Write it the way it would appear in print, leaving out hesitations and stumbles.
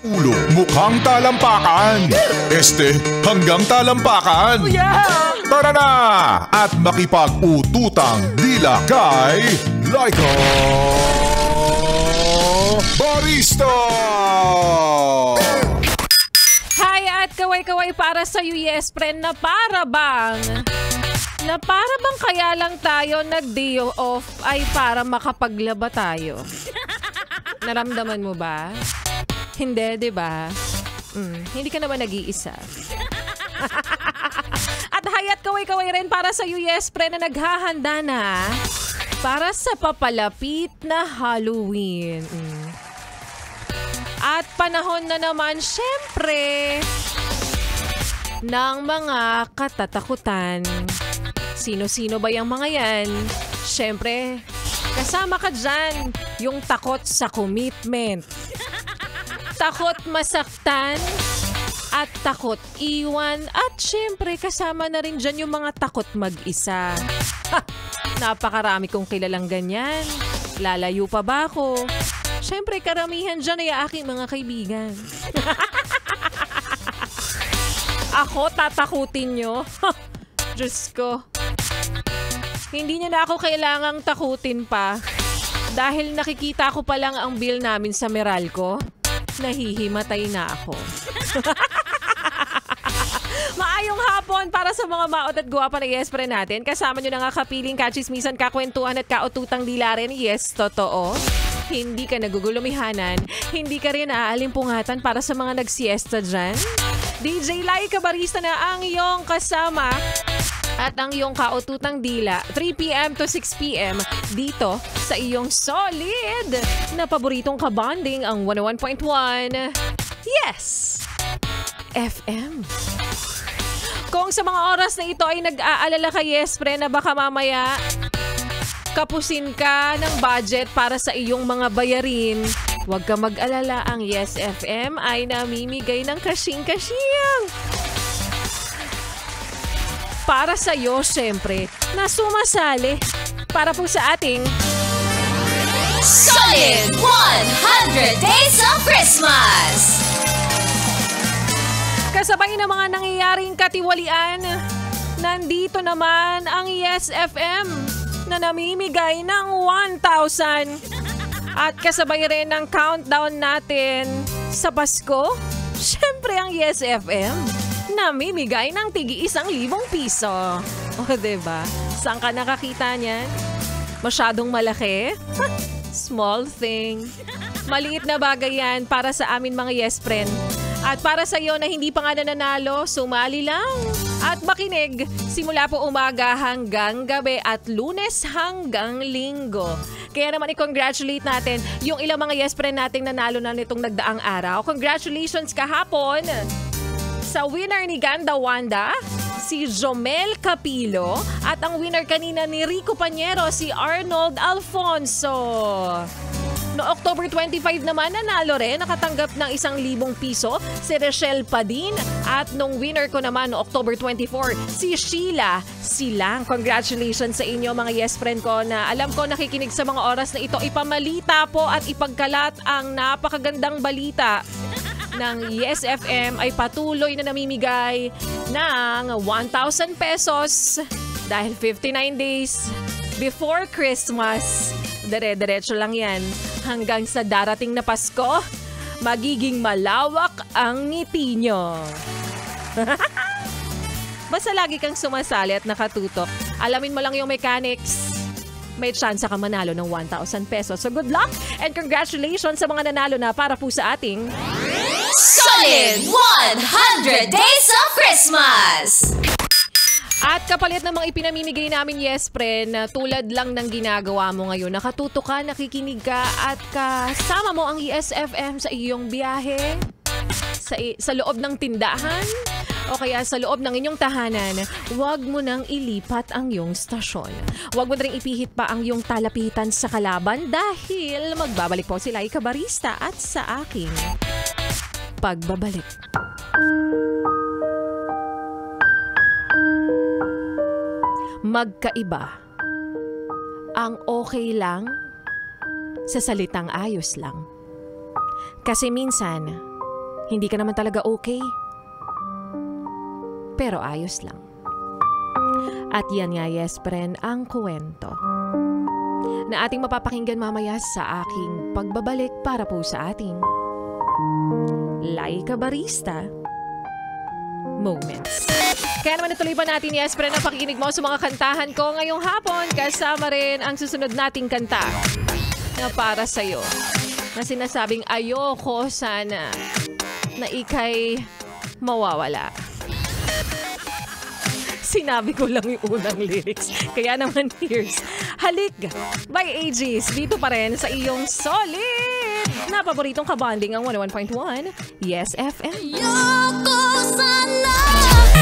Ulo, mukhang talampakan. Este, hanggang talampakan. Yeah! Tara na! At makipag-ututang dila kay Laika Barista! Hi at kaway-kaway para sa iyo, yes friend, na para bang kaya lang tayo nag-day off ay para makapaglaba tayo. Naramdaman mo ba? Hindi, di ba? Hindi ka naman nag-iisa. At hayat kaway-kaway rin para sa iyo, yes friend, na naghahanda na para sa papalapit na Halloween. At panahon na naman, syempre, ng mga katatakutan. Sino-sino ba yung mga yan? Syempre, kasama ka dyan, yung takot sa commitment. Takot masaktan at takot iwan. At syempre, kasama na rin dyan yung mga takot mag-isa. Napakarami kong kilalang ganyan. Lalayo pa ba ako? Syempre, karamihan dyan ay aking mga kaibigan. Ako, tatakutin nyo? Diyos ko. Hindi niya na ako kailangang takutin pa. Dahil nakikita ko pa lang ang bill namin sa Meralco, nahihimatay na ako. Maayong hapon para sa mga maot at guwapa na yes friend natin. Kasama nyo na nga kapiling, kachismisan, kakwentuhan at kaututang dila rin. Yes, totoo. Hindi ka nagugulumihanan. Hindi ka rin aalimpungatan para sa mga nagsiesta dyan. DJ Laika Barista na ang iyong kasama at ang iyong kaututang dila 3 p.m. to 6 p.m. dito sa iyong solid na paboritong kabanding ang 101.1 Yes FM. Kung sa mga oras na ito ay nag-aalala ka, yes friend, na baka mamaya kapusin ka ng budget para sa iyong mga bayarin, huwag ka mag-alala, ang Yes FM ay namimigay ng kasying-kasyang. Para sa iyo, syempre, na sumasali para po sa ating Solid 100 Days of Christmas! Kasabay ng mga nangyayaring katiwalian, nandito naman ang Yes FM na namimigay ng 1,000. At kasabay rin ng countdown natin sa Pasko, syempre ang Yes FM namimigay ng tig-1,000 piso. O diba? Saan ka nakakita niyan? Masyadong malaki? Small thing. Maliit na bagay yan para sa amin mga yes friend. At para sa iyo na hindi pa nga nananalo, sumali lang at makinig simula po umaga hanggang gabi at Lunes hanggang Linggo. Kaya naman i-congratulate natin yung ilang mga yes friend nating nanalo na nitong nagdaang araw. Congratulations kahapon sa winner ni Ganda Wanda, si Jomel Capilo, at ang winner kanina ni Rico Pañero, si Arnold Alfonso. No October 25 naman, nanalo rin, nakatanggap ng 1,000 piso si Rochelle Padin. At nung winner ko naman no October 24, si Sheila Silang. Congratulations sa inyo mga yes friend ko na alam ko nakikinig sa mga oras na ito. Ipamalita po at ipagkalat ang napakagandang balita ng Yes FM ay patuloy na namimigay ng 1,000 pesos dahil 59 days before Christmas. Dire-diretso lang yan. Hanggang sa darating na Pasko, magiging malawak ang ngiti nyo. Basta lagi kang sumasali at nakatutok. Alamin mo lang yung mechanics. May chance ka manalo ng 1,000 pesos. So good luck and congratulations sa mga nanalo na para po sa ating Solid 100 Days of Christmas! At kapalit ng mga ipinamimigay namin, yes friend, tulad lang ng ginagawa mo ngayon, nakatutok ka, nakikinig ka, at kasama mo ang Yes FM sa iyong biyahe, sa loob ng tindahan, o kaya sa loob ng inyong tahanan, huwag mo nang ilipat ang iyong stasyon. Huwag mo na rin ipihit pa ang iyong talapitan sa kalaban dahil magbabalik po si Laika Barista at sa aking pagbabalik. Magkaiba ang okay lang sa salitang ayos lang. Kasi minsan, Hindi ka naman talaga okay. Pero ayos lang. At yan nga, yes friend, ang kwento na ating mapapakinggan mamaya sa aking pagbabalik para po sa ating Laika Barista Moments. Kaya naman ituloy pa natin, yes friend, ang pakikinig mo sa mga kantahan ko ngayong hapon. Kasama rin ang susunod nating kanta na para sa'yo, na sinasabing ayoko sana na ika'y mawawala. Sinabi ko lang yung unang lyrics. Kaya naman, here's Halik by Aegis. Dito pa rin sa iyong solid na paboritong kabanding ang 101.1 Yes FM. Ayoko sana